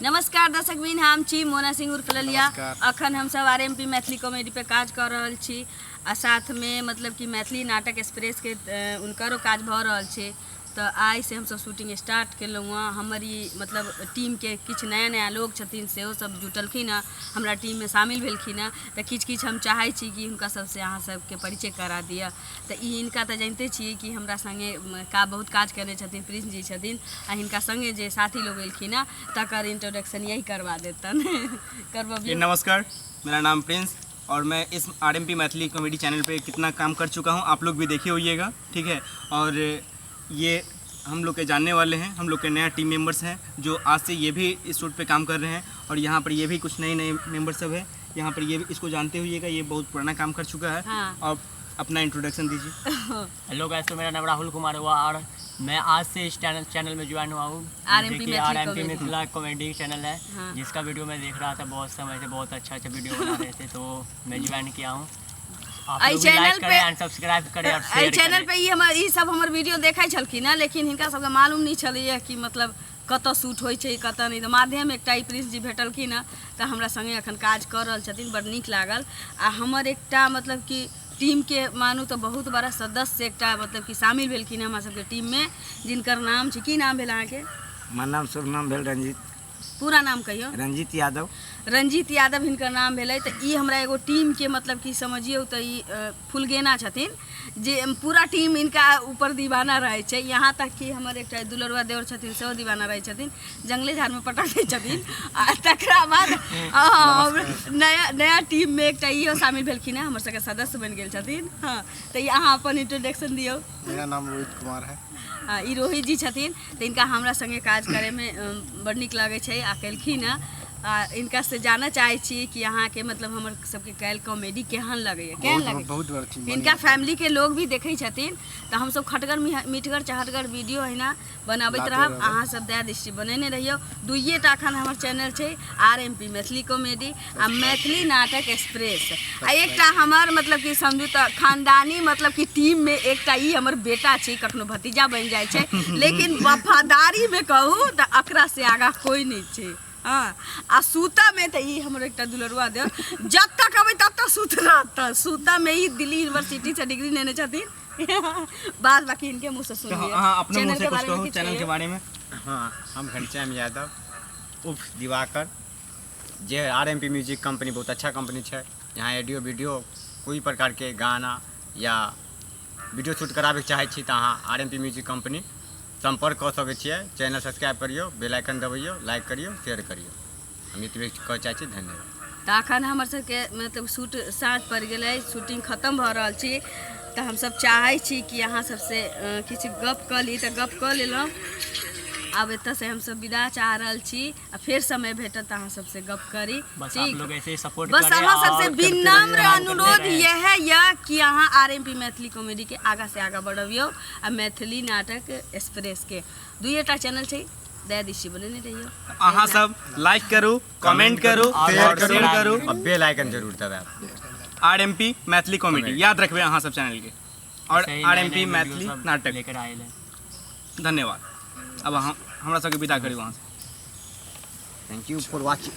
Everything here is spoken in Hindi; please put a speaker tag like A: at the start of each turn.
A: नमस्कार दर्शक बिन, हम छी मोना सिंह उर्फ ललिया। अखन हम सब RMP मैथिली कॉमेडी पे काज कर रहल छी आ साथ में मतलब कि मैथिली नाटक एक्सप्रेस के उनकरो काज भ रहल छै। तो आई से हम सब शूटिंग स्टार्ट केलहुँ हँ। हमर ई मतलब टीम के किछु नया नया लोग छथिन सेहो सब जुटलखिन हँ, हमरा टीम में शामिल भेलखिन हँ। तो किछु हम चाहै छी कि हुनका सबसे अहाँ सबके परिचय करा दिअ। तो इनका तो जानते छिए कि हमरा संगे का बहुत काज करने छथिन, प्रिंस जी छथिन आ हिनका संगे जे साथी लोग एलखिन हँ तकर इंट्रोडक्शन यही करवा देतन। करवाइए।
B: नमस्कार, मेरा नाम प्रिंस और मैं इस RMP मैथिली कॉमेडी चैनल पे कितना काम कर चुका हूँ आप लोग भी देखिए होइएगा, ठीक है। और ये हम लोग के जानने वाले हैं, हम लोग के नया टीम मेंबर्स हैं जो आज से ये भी इस शूट पे काम कर रहे हैं। और यहाँ पर ये भी कुछ नए मेंबर सब है, यहाँ पर ये भी इसको जानते होइएगा, ये बहुत पुराना काम कर चुका है।
A: हाँ।
B: और अपना इंट्रोडक्शन दीजिए।
C: हेलो गाइस, तो मेरा नाम राहुल कुमार हुआ और मैं आज से इस चैनल में ज्वाइन हुआ हूँ।
A: RMP
C: मिथिला कॉमेडी चैनल है।
A: हाँ।
C: जिसका वीडियो मैं देख रहा था बहुत समय से, बहुत अच्छा वीडियो बना रहे थे, तो मैं ज्वाइन किया हूँ। आप लोग भी लाइक करें एंड सब्सक्राइब करें और शेयर
A: चैनल
C: करें।
A: पे ई सब हमर वीडियो देखै छलखिन हँ, लेकिन हिनका सबके मालूम नहीं छलैया कि मतलब कतऽ शूट होइ छै कतऽ नहीं। तो माध्यम एकटा ई प्रिंस जी भेटलखिन हँ तऽ हमरा संगे अखन काज कर रहल छथिन, बड़ नीक लागल। आ हमर एकटा मतलब कि टीम के मानू तो बहुत बड़ा सदस्य एकटा मतलब कि शामिल भेलखिन हमरा सबके टीम में, जिनकर नाम छै, की नाम भेल अहाँके?
D: हमार नाम शुभ नाम भेल रंजीत।
A: पूरा नाम कहियो?
D: रंजीत यादव।
A: रंजीत यादव हिनकर नाम भेलै। तो ई हमरा एगो टीम के मतलब कि समझियो तो ई फुलगेना छथिन, जे पूरा टीम इनका ऊपर दीवाना रहे छै। यहाँ तक कि हमर एकटा दुलरुआ देवर छथिन सेहो दीवाना रहे छथिन, जंगले झाड़ में पटक दै छथिन। आ तकरा बाद नया टीम में एकटा इहो शामिल भेलखिन हँ, हमर सबके सदस्य बनि गेल छथिन। हाँ, तो अहाँ अपन इंट्रोडक्शन दियौ।
E: मेरा नाम रोहित कुमार है।
A: हाँ, ई रोहित जी छथिन। तो इनका हमरा संगे काज करे में बड़ नीक लगे छै आ केलखिन हँ। इनका से जानना चाहे छी कि अहाँ के मतलब हमर सबके कैल कॉमेडी केहन लगैया, केहन लगे?
E: बहुत बढ़िया।
A: इनका फैमिली के लोग भी देखे छथिन। तो हम सब खटगर मीठगर चहटगर वीडियो है ना बनाबैत रहब, अहाँ सब दया दृष्टि बनेने रहियो। दुइये टा अखन हमर चैनल छै RMP मैथिली कॉमेडी आ मैथिली नाटक एक्सप्रेस। आ एकटा हमर मतलब कि समझू तो खानदानी मतलब कि टीम में एकटा ई हमर बेटा छै, कखनो भतीजा बन जाए छै, लेकिन वफादारी में कहूँ तो अकरा से आगा कोई नहीं छै। हाँ, आ सूता में तो ई हमर एकटा दुलरुआ देव, जब तक अबै तब तक सूत रहता। सूता में ही दिल्ली यूनिवर्सिटी से डिग्री लेने छथिन। बाद बाकी इनके मुँह से सुनिए।
B: हाँ, अपने मुँह से कुछ कहो चैनल के बारे में।
D: हाँ, हम घनश्याम यादव उर्फ दिवाकर, जे RMP म्यूजिक कंपनी बहुत अच्छा कंपनी है। यहाँ ऑडियो वीडियो कोई प्रकार के गाना या वीडियो शूट कराबे चाहे छी तो अहाँ RMP म्यूजिक कंपनी संपर्क कर सकै छियै। चैनल सब्सक्राइब करियो, बेल आइकन दबाइयो, लाइक करियो, शेयर करियो। हम एतबे कहै चाहै छी। धन्यवाद।
A: तो अखन हमर सबके मतलब शूट साँझ पड़ गए, शूटिंग खत्म भ रहल छी। तो हम सब चाहे छी कि अहाँ सबसे किछु गप कऽ ली, तो गप कऽ लेलहुँ। अब एतऽ से हम सब विदा चाह रहल छी, आ फिर समय भेटत तो अहाँ सबसे गप करी।
C: बस आप लोग ऐसे ही सपोर्ट
A: बस
C: करें
A: अहाँ
C: और
A: सबसे
C: करते
A: विनम्र
C: रहिए,
A: अनुरोध
C: करते रहें।
A: यह है कि अहाँ RMP मैथिली कॉमेडी के आगा से आगा बढ़बियो आ मैथिली नाटक एक्सप्रेस के दुइये टा चैनल छै, दया दृष्टि बनेने रहियो।
B: अहाँ सब लाइक करू, कमेंट करू और शेयर करू।
D: और बेल आइकन जरूर दबाएब।
B: RMP मैथिली कॉमेडी याद रखबे अहाँ सब चैनल के, और
C: ऐसे ही
B: RMP
C: नए-नए
B: मैथिली
C: वीडियो सब
B: नाटक।
C: लेकर आए हैं।
B: धन्यवाद। अब हमरा सबके विदा करी वहाँ से।
D: Thank you for watching.